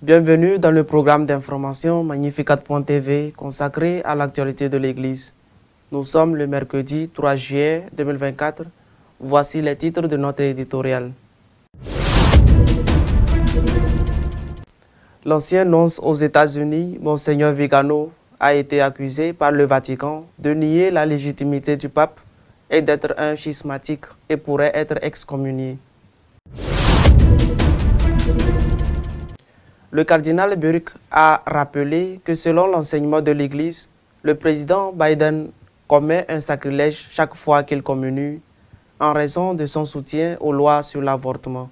Bienvenue dans le programme d'information Magnificat.tv consacré à l'actualité de l'Église. Nous sommes le mercredi 3 juillet 2024. Voici les titres de notre éditorial. L'ancien nonce aux États-Unis, Monseigneur Vigano, a été accusé par le Vatican de nier la légitimité du pape et d'être un schismatique et pourrait être excommunié. Le cardinal Burke a rappelé que selon l'enseignement de l'Église, le président Biden commet un sacrilège chaque fois qu'il communie en raison de son soutien aux lois sur l'avortement.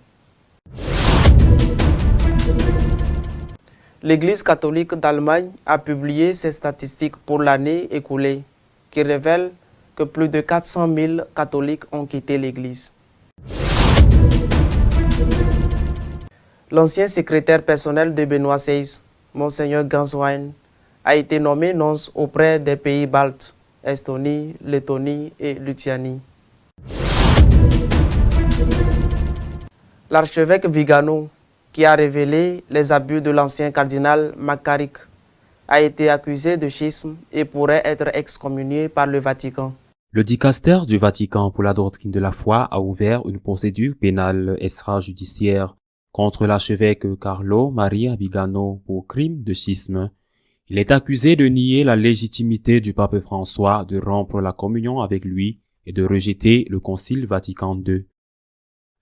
L'Église catholique d'Allemagne a publié ses statistiques pour l'année écoulée qui révèlent que plus de 400 000 catholiques ont quitté l'Église. L'ancien secrétaire personnel de Benoît XVI, Monseigneur Ganswein, a été nommé nonce auprès des pays baltes, Estonie, Lettonie et Lituanie. L'archevêque Vigano, qui a révélé les abus de l'ancien cardinal McCarrick, a été accusé de schisme et pourrait être excommunié par le Vatican. Le dicastère du Vatican pour la doctrine de la foi a ouvert une procédure pénale extrajudiciaire contre l'archevêque Carlo Maria Vigano pour crime de schisme. Il est accusé de nier la légitimité du pape François de rompre la communion avec lui et de rejeter le Concile Vatican II.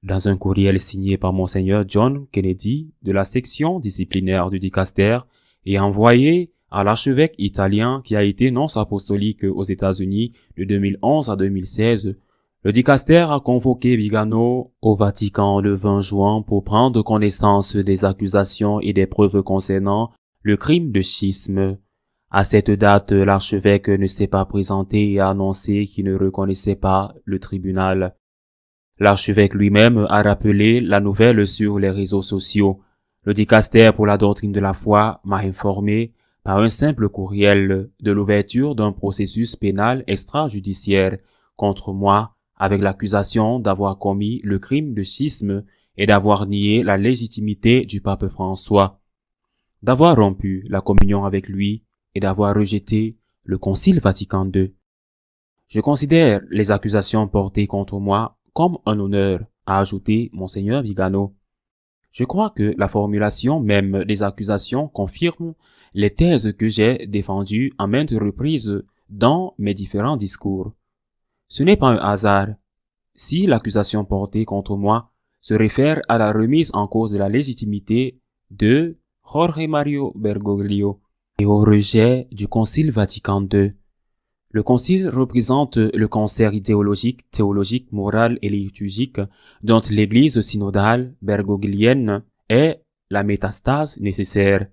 Dans un courriel signé par Monseigneur John Kennedy de la section disciplinaire du dicastère et envoyé à l'archevêque italien qui a été nonce apostolique aux États-Unis de 2011 à 2016, le dicastère a convoqué Vigano au Vatican le 20 juin pour prendre connaissance des accusations et des preuves concernant le crime de schisme. À cette date, l'archevêque ne s'est pas présenté et a annoncé qu'il ne reconnaissait pas le tribunal. L'archevêque lui-même a rappelé la nouvelle sur les réseaux sociaux. Le dicastère pour la doctrine de la foi m'a informé par un simple courriel de l'ouverture d'un processus pénal extrajudiciaire contre moi avec l'accusation d'avoir commis le crime de schisme et d'avoir nié la légitimité du pape François, d'avoir rompu la communion avec lui et d'avoir rejeté le Concile Vatican II. Je considère les accusations portées contre moi comme un honneur, a ajouté Monseigneur Vigano. Je crois que la formulation même des accusations confirme les thèses que j'ai défendues à maintes reprises dans mes différents discours. Ce n'est pas un hasard si l'accusation portée contre moi se réfère à la remise en cause de la légitimité de Jorge Mario Bergoglio et au rejet du Concile Vatican II. Le Concile représente le concert idéologique, théologique, moral et liturgique dont l'Église synodale bergoglienne est la métastase nécessaire.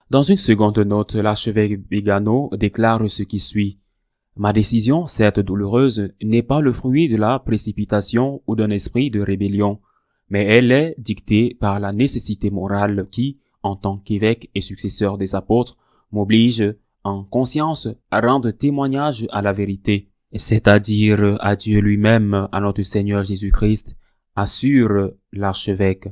Dans une seconde note, l'archevêque Vigano déclare ce qui suit. Ma décision, certes douloureuse, n'est pas le fruit de la précipitation ou d'un esprit de rébellion, mais elle est dictée par la nécessité morale qui, en tant qu'évêque et successeur des apôtres, m'oblige, en conscience, à rendre témoignage à la vérité, c'est-à-dire à Dieu lui-même, à notre Seigneur Jésus-Christ, assure l'archevêque.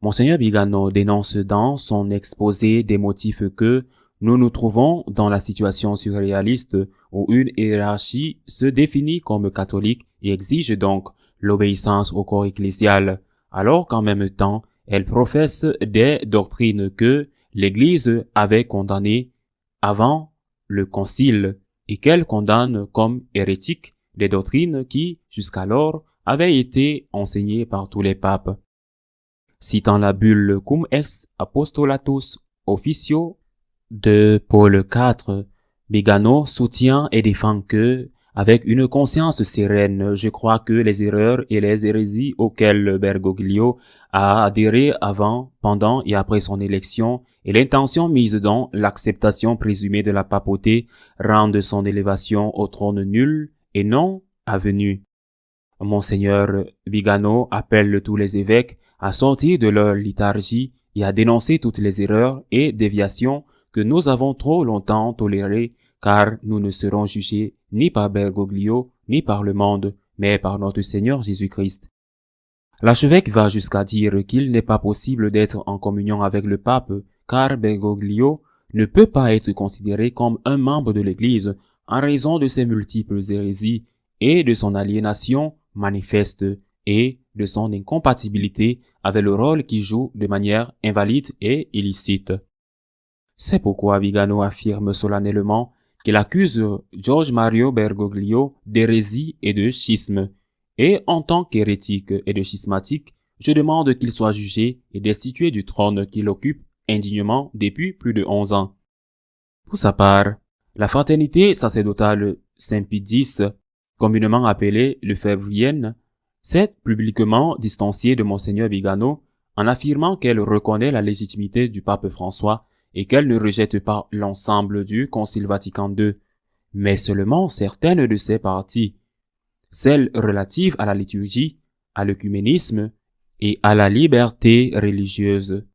Monseigneur Vigano dénonce dans son exposé des motifs que nous nous trouvons dans la situation surréaliste où une hiérarchie se définit comme catholique et exige donc l'obéissance au corps ecclésial, alors qu'en même temps, elle professe des doctrines que l'Église avait condamnées avant le concile et qu'elle condamne comme hérétiques des doctrines qui, jusqu'alors, avaient été enseignées par tous les papes. Citant la bulle Cum ex Apostolatus Officio de Paul IV, Vigano soutient et défend que, avec une conscience sereine, je crois que les erreurs et les hérésies auxquelles Bergoglio a adhéré avant, pendant et après son élection et l'intention mise dans l'acceptation présumée de la papauté rendent son élévation au trône nulle et non avenue. Monseigneur Vigano appelle tous les évêques à sortir de leur léthargie et à dénoncer toutes les erreurs et déviations que nous avons trop longtemps tolérées, car nous ne serons jugés ni par Bergoglio ni par le monde, mais par notre Seigneur Jésus-Christ. L'archevêque va jusqu'à dire qu'il n'est pas possible d'être en communion avec le pape car Bergoglio ne peut pas être considéré comme un membre de l'Église en raison de ses multiples hérésies et de son aliénation manifeste et de son incompatibilité avec le rôle qu'il joue de manière invalide et illicite. C'est pourquoi Vigano affirme solennellement qu'il accuse George Mario Bergoglio d'hérésie et de schisme, et en tant qu'hérétique et de schismatique, je demande qu'il soit jugé et destitué du trône qu'il occupe indignement depuis plus de 11 ans. Pour sa part, la fraternité sacerdotale Saint-Pie X, communément appelée le Févrienne, s'est publiquement distanciée de Monseigneur Vigano en affirmant qu'elle reconnaît la légitimité du pape François et qu'elle ne rejette pas l'ensemble du Concile Vatican II, mais seulement certaines de ses parties, celles relatives à la liturgie, à l'œcuménisme et à la liberté religieuse.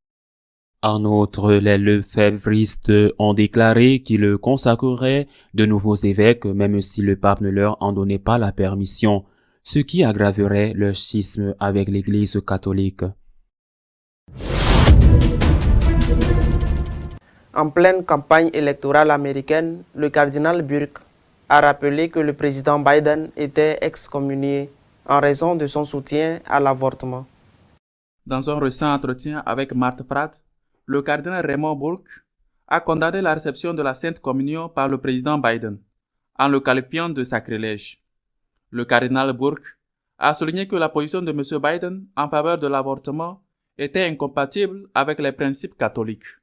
En outre, les lefèvristes ont déclaré qu'ils consacreraient de nouveaux évêques même si le pape ne leur en donnait pas la permission, ce qui aggraverait leur schisme avec l'Église catholique. En pleine campagne électorale américaine, le cardinal Burke a rappelé que le président Biden était excommunié en raison de son soutien à l'avortement. Dans un récent entretien avec Marthe Pratt, le cardinal Raymond Burke a condamné la réception de la Sainte Communion par le président Biden, en le qualifiant de sacrilège. Le cardinal Burke a souligné que la position de M. Biden en faveur de l'avortement était incompatible avec les principes catholiques.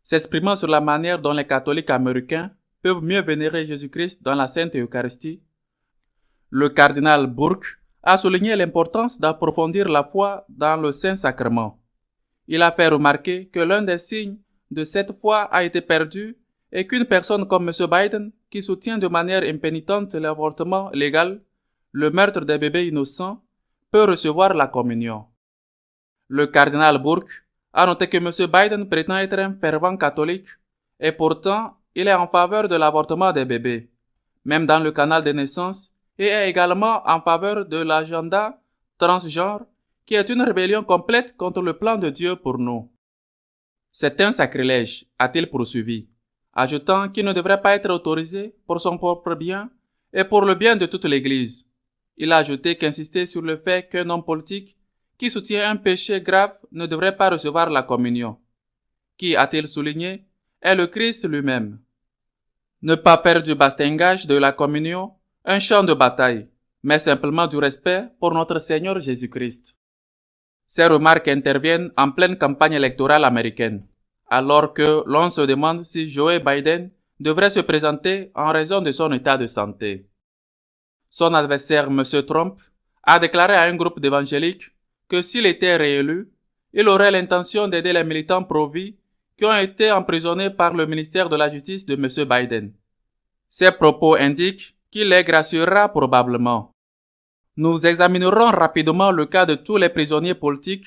S'exprimant sur la manière dont les catholiques américains peuvent mieux vénérer Jésus-Christ dans la Sainte Eucharistie, le cardinal Burke a souligné l'importance d'approfondir la foi dans le Saint-Sacrement. Il a fait remarquer que l'un des signes de cette foi a été perdu et qu'une personne comme M. Biden, qui soutient de manière impénitente l'avortement légal, le meurtre des bébés innocents, peut recevoir la communion. Le cardinal Burke a noté que M. Biden prétend être un fervent catholique et pourtant il est en faveur de l'avortement des bébés, même dans le canal de naissance, et est également en faveur de l'agenda transgenre qui est une rébellion complète contre le plan de Dieu pour nous. C'est un sacrilège, a-t-il poursuivi, ajoutant qu'il ne devrait pas être autorisé pour son propre bien et pour le bien de toute l'Église. Il a ajouté qu'insister sur le fait qu'un homme politique qui soutient un péché grave ne devrait pas recevoir la communion, qui, a-t-il souligné, est le Christ lui-même. Ne pas faire du bastingage de la communion un champ de bataille, mais simplement du respect pour notre Seigneur Jésus-Christ. Ces remarques interviennent en pleine campagne électorale américaine, alors que l'on se demande si Joe Biden devrait se présenter en raison de son état de santé. Son adversaire, M. Trump, a déclaré à un groupe d'évangéliques que s'il était réélu, il aurait l'intention d'aider les militants pro-vie qui ont été emprisonnés par le ministère de la Justice de M. Biden. Ces propos indiquent qu'il les graciera probablement. Nous examinerons rapidement le cas de tous les prisonniers politiques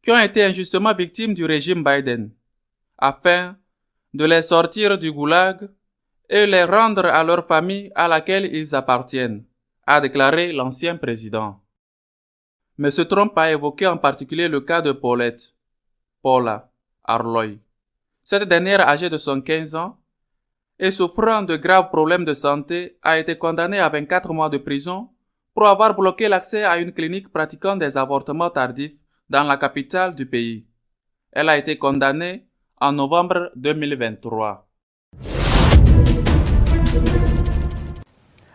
qui ont été injustement victimes du régime Biden, afin de les sortir du goulag et les rendre à leur famille à laquelle ils appartiennent, a déclaré l'ancien président. M. Trump a évoqué en particulier le cas de Paula Arloy. Cette dernière, âgée de 75 ans et souffrant de graves problèmes de santé, a été condamnée à 24 mois de prison pour avoir bloqué l'accès à une clinique pratiquant des avortements tardifs dans la capitale du pays. Elle a été condamnée en novembre 2023.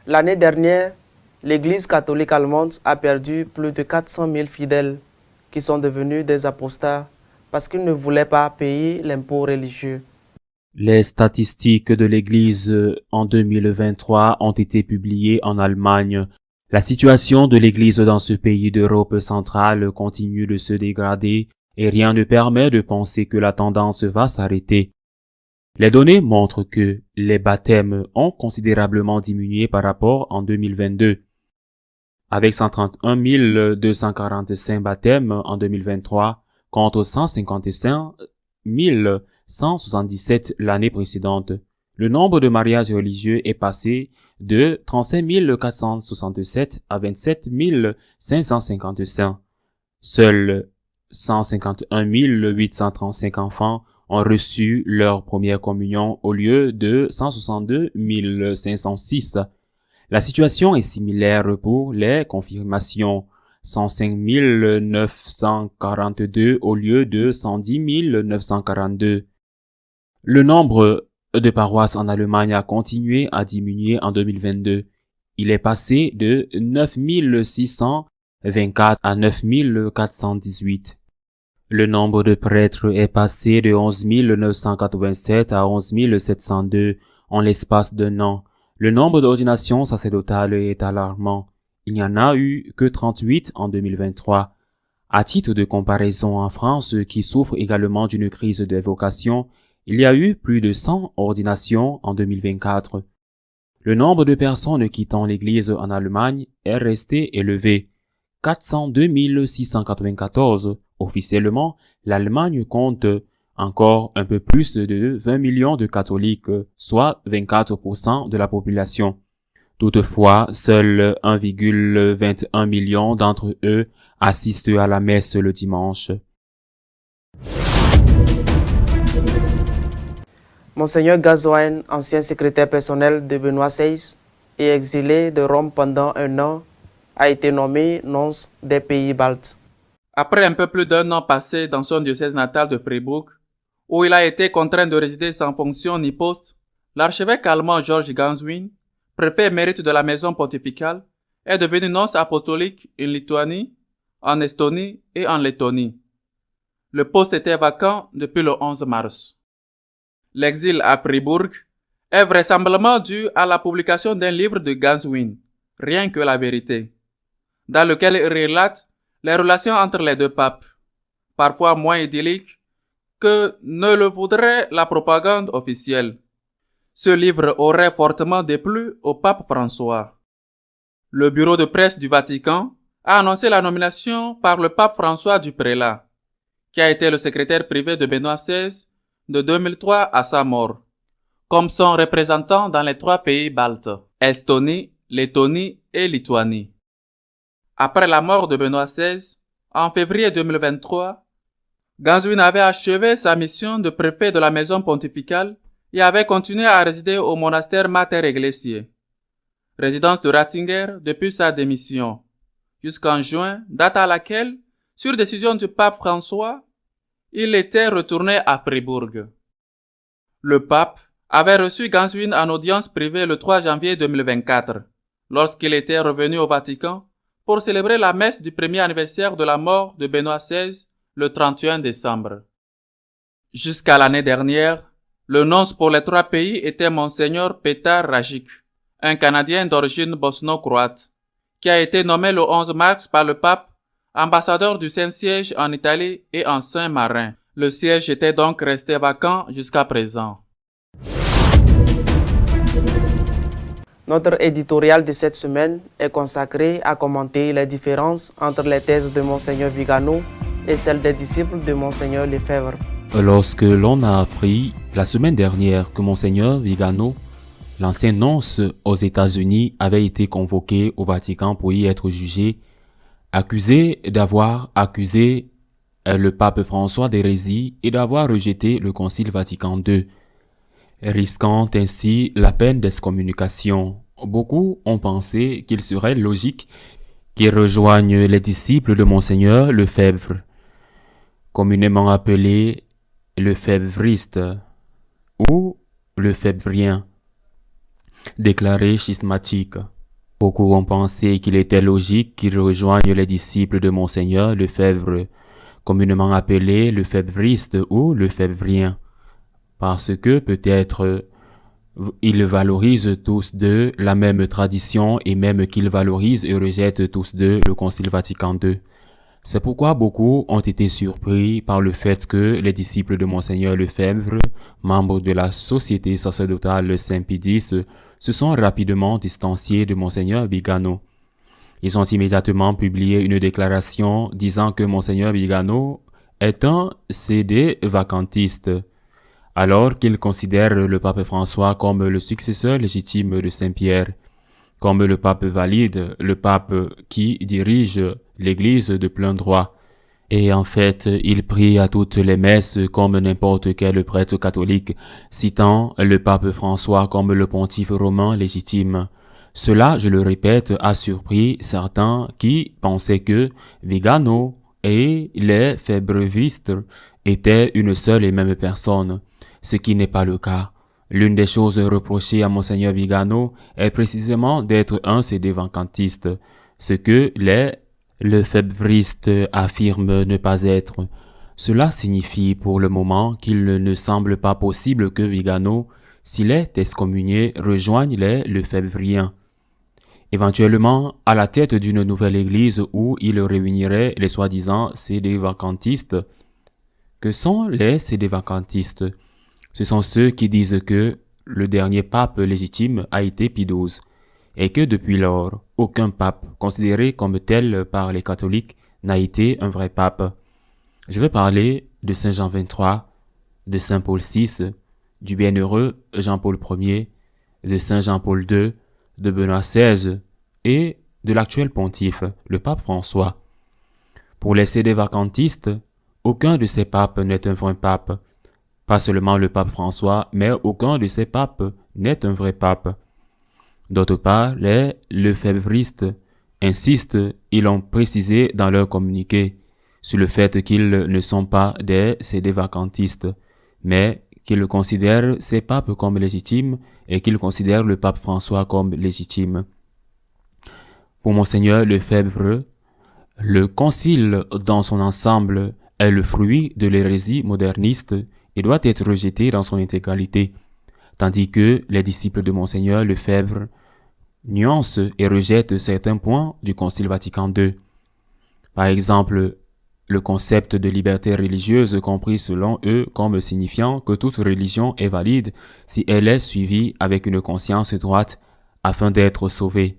L'année dernière, l'Église catholique allemande a perdu plus de 400 000 fidèles qui sont devenus des apostats parce qu'ils ne voulaient pas payer l'impôt religieux. Les statistiques de l'Église en 2023 ont été publiées en Allemagne. La situation de l'Église dans ce pays d'Europe centrale continue de se dégrader et rien ne permet de penser que la tendance va s'arrêter. Les données montrent que les baptêmes ont considérablement diminué par rapport en 2022. Avec 131 245 baptêmes en 2023 contre 155 177 l'année précédente. Le nombre de mariages religieux est passé de 35 467 à 27 555. Seuls 151 835 enfants ont reçu leur première communion au lieu de 162 506. La situation est similaire pour les confirmations. 105 942 au lieu de 110 942. Le nombre de paroisses en Allemagne a continué à diminuer en 2022. Il est passé de 9 624 à 9 418. Le nombre de prêtres est passé de 11 987 à 11 702 en l'espace d'un an. Le nombre d'ordinations sacerdotales est alarmant. Il n'y en a eu que 38 en 2023. À titre de comparaison, en France, qui souffre également d'une crise de vocation, il y a eu plus de 100 ordinations en 2024. Le nombre de personnes quittant l'Église en Allemagne est resté élevé. 402 694. Officiellement, l'Allemagne compte encore un peu plus de 20 millions de catholiques, soit 24% de la population. Toutefois, seul 1,21 million d'entre eux assistent à la messe le dimanche. Monseigneur Gazoen, ancien secrétaire personnel de Benoît XVI et exilé de Rome pendant un an, a été nommé nonce des pays baltes. Après un peu plus d'un an passé dans son diocèse natal de Fribourg, où il a été contraint de résider sans fonction ni poste, l'archevêque allemand Georg Ganswein, préfet émérite de la maison pontificale, est devenu nonce apostolique en Lituanie, en Estonie et en Lettonie. Le poste était vacant depuis le 11 mars. L'exil à Fribourg est vraisemblablement dû à la publication d'un livre de Ganswein, Rien que la vérité, dans lequel il relate les relations entre les deux papes, parfois moins idylliques que ne le voudrait la propagande officielle. Ce livre aurait fortement déplu au pape François. Le bureau de presse du Vatican a annoncé la nomination par le pape François du prélat, qui a été le secrétaire privé de Benoît XVI de 2003 à sa mort, comme son représentant dans les 3 pays baltes, Estonie, Lettonie et Lituanie. Après la mort de Benoît XVI, en février 2023, Ganswein avait achevé sa mission de préfet de la maison pontificale et avait continué à résider au monastère Mater Ecclesiae, résidence de Ratzinger depuis sa démission, jusqu'en juin, date à laquelle, sur décision du pape François, il était retourné à Fribourg. Le pape avait reçu Ganswein en audience privée le 3 janvier 2024, lorsqu'il était revenu au Vatican pour célébrer la messe du premier anniversaire de la mort de Benoît XVI le 31 décembre. Jusqu'à l'année dernière, le nonce pour les 3 pays était Monseigneur Petar Rajic, un Canadien d'origine bosno-croate, qui a été nommé le 11 mars par le pape ambassadeur du Saint-Siège en Italie et en Saint-Marin. Le siège était donc resté vacant jusqu'à présent. Notre éditorial de cette semaine est consacré à commenter les différences entre les thèses de Monseigneur Vigano et celles des disciples de Monseigneur Lefebvre. Lorsque l'on a appris la semaine dernière que Monseigneur Vigano, l'ancien nonce aux États-Unis, avait été convoqué au Vatican pour y être jugé, accusé d'avoir accusé le pape François d'hérésie et d'avoir rejeté le Concile Vatican II, risquant ainsi la peine d'excommunication. Beaucoup ont pensé qu'il serait logique qu'il rejoigne les disciples de Monseigneur Lefebvre, communément appelé lefebvriste ou lefebvrien, déclaré schismatique. Beaucoup ont pensé qu'il était logique qu'il rejoigne les disciples de Monseigneur Lefebvre, communément appelés lefebvristes ou lefebvrien, parce que peut-être ils valorisent tous deux la même tradition et même qu'ils valorisent et rejettent tous deux le Concile Vatican II. C'est pourquoi beaucoup ont été surpris par le fait que les disciples de Monseigneur Lefebvre, membres de la Société sacerdotale Saint-Pédis, se sont rapidement distanciés de Monseigneur Vigano. Ils ont immédiatement publié une déclaration disant que Monseigneur Vigano est un CD vacantiste, alors qu'ils considèrent le pape François comme le successeur légitime de Saint-Pierre. comme le pape valide, le pape qui dirige l'Église de plein droit. Et en fait, il prie à toutes les messes comme n'importe quel prêtre catholique, citant le pape François comme le pontife romain légitime. Cela, je le répète, a surpris certains qui pensaient que Vigano et les févrevistes étaient une seule et même personne, ce qui n'est pas le cas. L'une des choses reprochées à Monseigneur Vigano est précisément d'être un sédévacantiste, ce que les lefebvristes affirment ne pas être. Cela signifie pour le moment qu'il ne semble pas possible que Vigano, s'il est excommunié, rejoigne les lefebvriens. Éventuellement, à la tête d'une nouvelle église où il réunirait les soi-disant sédévacantistes. Que sont les sédévacantistes? Ce sont ceux qui disent que le dernier pape légitime a été Pie XII et que depuis lors, aucun pape considéré comme tel par les catholiques n'a été un vrai pape. Je vais parler de Saint Jean XXIII, de Saint Paul VI, du bienheureux Jean-Paul Ier, de Saint Jean-Paul II, de Benoît XVI et de l'actuel pontife, le pape François. Pour les sédévacantistes, aucun de ces papes n'est un vrai pape. Pas seulement le pape François, mais aucun de ces papes n'est un vrai pape. D'autre part, les lefebvristes insistent, ils l'ont précisé dans leur communiqué, sur le fait qu'ils ne sont pas des sédévacantistes, mais qu'ils considèrent ces papes comme légitimes et qu'ils considèrent le pape François comme légitime. Pour Monseigneur Lefebvre, le concile dans son ensemble est le fruit de l'hérésie moderniste et doit être rejeté dans son intégralité, tandis que les disciples de Monseigneur Lefebvre nuancent et rejettent certains points du Concile Vatican II. Par exemple, le concept de liberté religieuse compris selon eux comme signifiant que toute religion est valide si elle est suivie avec une conscience droite afin d'être sauvée.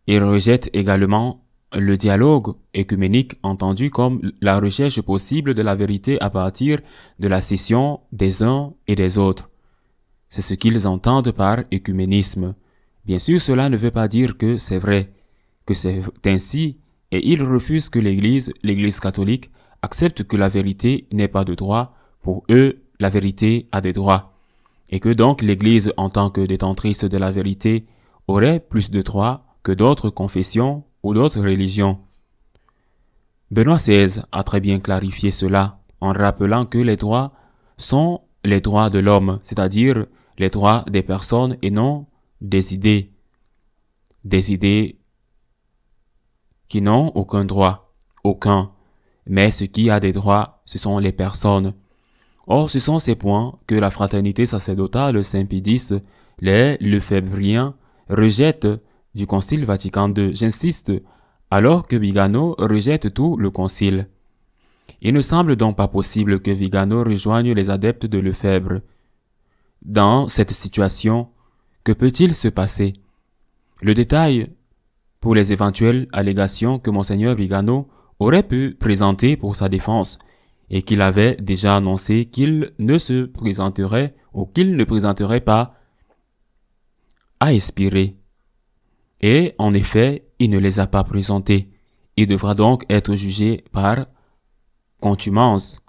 Ils rejettent également le dialogue œcuménique entendu comme la recherche possible de la vérité à partir de la scission des uns et des autres. C'est ce qu'ils entendent par œcuménisme. Bien sûr, cela ne veut pas dire que c'est vrai, que c'est ainsi, et ils refusent que l'Église catholique, accepte que la vérité n'ait pas de droit. Pour eux, la vérité a des droits, et que donc l'Église, en tant que détentrice de la vérité, aurait plus de droits que d'autres confessions ou d'autres religions. Benoît XVI a très bien clarifié cela en rappelant que les droits sont les droits de l'homme, c'est-à-dire les droits des personnes et non des idées qui n'ont aucun droit, mais ce qui a des droits, ce sont les personnes. Or, ce sont ces points que la fraternité sacerdotale Saint Pie X, les lefebvriens, rejettent du Concile Vatican II. J'insiste, alors que Vigano rejette tout le Concile. Il ne semble donc pas possible que Vigano rejoigne les adeptes de Lefebvre. Dans cette situation, que peut-il se passer? Le détail pour les éventuelles allégations que Monseigneur Vigano aurait pu présenter pour sa défense et qu'il avait déjà annoncé qu'il ne se présenterait ou qu'il ne présenterait pas à expirer. Et en effet, il ne les a pas présentés. Il devra donc être jugé par contumace.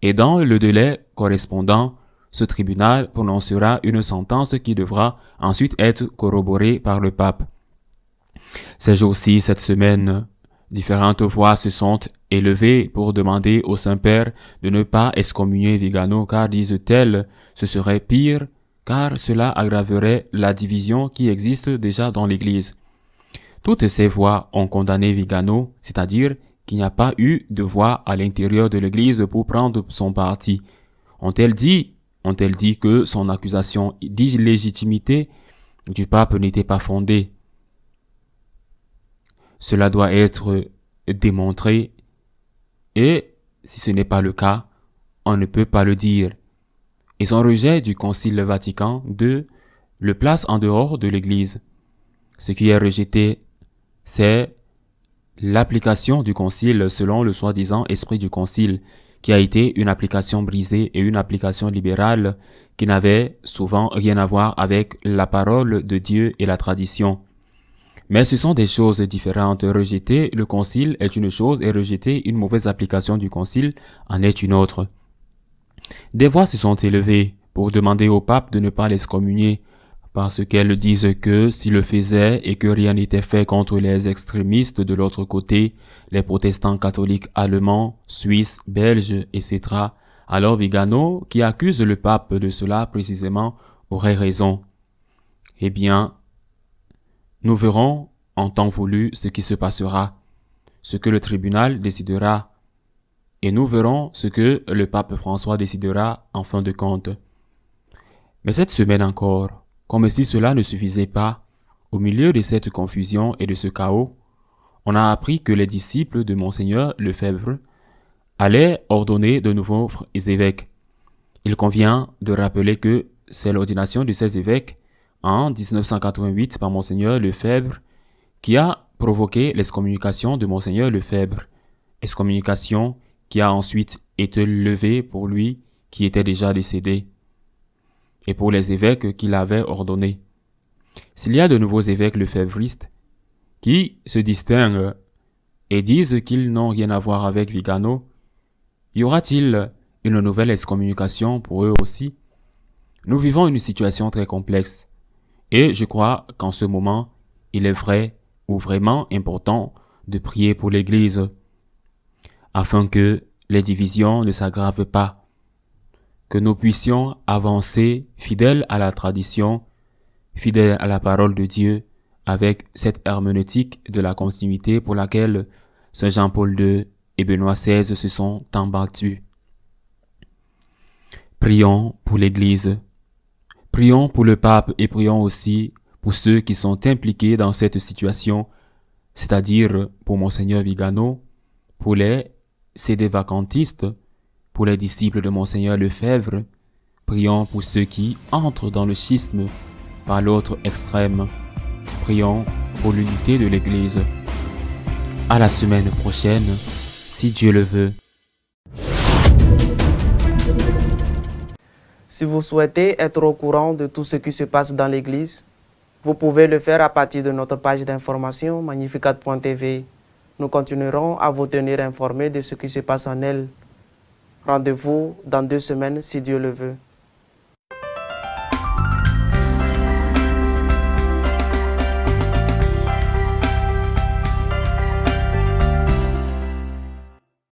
Et dans le délai correspondant, ce tribunal prononcera une sentence qui devra ensuite être corroborée par le pape. Ces jours-ci, cette semaine, différentes voix se sont élevées pour demander au Saint-Père de ne pas excommunier Vigano car, disent-elles, ce serait pire car cela aggraverait la division qui existe déjà dans l'Église. Toutes ces voix ont condamné Vigano, c'est-à-dire qu'il n'y a pas eu de voix à l'intérieur de l'Église pour prendre son parti. Ont-elles dit que son accusation d'illégitimité du pape n'était pas fondée? Cela doit être démontré et, si ce n'est pas le cas, on ne peut pas le dire. Et son rejet du Concile Vatican II le place en dehors de l'Église. Ce qui est rejeté, c'est l'application du Concile selon le soi-disant esprit du Concile, qui a été une application brisée et une application libérale qui n'avaient souvent rien à voir avec la parole de Dieu et la tradition. Mais ce sont des choses différentes. Rejeter le concile est une chose et rejeter une mauvaise application du concile en est une autre. Des voix se sont élevées pour demander au pape de ne pas l'excommunier, parce qu'elles disent que s'il le faisait et que rien n'était fait contre les extrémistes de l'autre côté, les protestants catholiques allemands, suisses, belges, etc., alors Vigano, qui accuse le pape de cela précisément, aurait raison. Eh bien, nous verrons en temps voulu ce qui se passera, ce que le tribunal décidera, et nous verrons ce que le pape François décidera en fin de compte. Mais cette semaine encore, comme si cela ne suffisait pas, au milieu de cette confusion et de ce chaos, on a appris que les disciples de Monseigneur Lefebvre allaient ordonner de nouveaux évêques. Il convient de rappeler que c'est l'ordination de ces évêques en 1988 par Monseigneur Lefebvre qui a provoqué l'excommunication de Monseigneur Lefebvre, excommunication qui a ensuite été levée pour lui qui était déjà décédé, et pour les évêques qu'il avait ordonnés. S'il y a de nouveaux évêques lefebvristes qui se distinguent et disent qu'ils n'ont rien à voir avec Vigano, y aura-t-il une nouvelle excommunication pour eux aussi? Nous vivons une situation très complexe, et je crois qu'en ce moment, il est vrai ou vraiment important de prier pour l'Église, afin que les divisions ne s'aggravent pas, que nous puissions avancer fidèles à la tradition, fidèles à la parole de Dieu, avec cette herméneutique de la continuité pour laquelle Saint Jean-Paul II et Benoît XVI se sont tant battus. Prions pour l'Église, prions pour le pape et prions aussi pour ceux qui sont impliqués dans cette situation, c'est-à-dire pour Monseigneur Vigano, pour les sédévacantistes, pour les disciples de Monseigneur Lefebvre. Prions pour ceux qui entrent dans le schisme par l'autre extrême. Prions pour l'unité de l'Église. À la semaine prochaine, si Dieu le veut. Si vous souhaitez être au courant de tout ce qui se passe dans l'Église, vous pouvez le faire à partir de notre page d'information magnificat.tv. Nous continuerons à vous tenir informés de ce qui se passe en elle. Rendez-vous dans 2 semaines si Dieu le veut.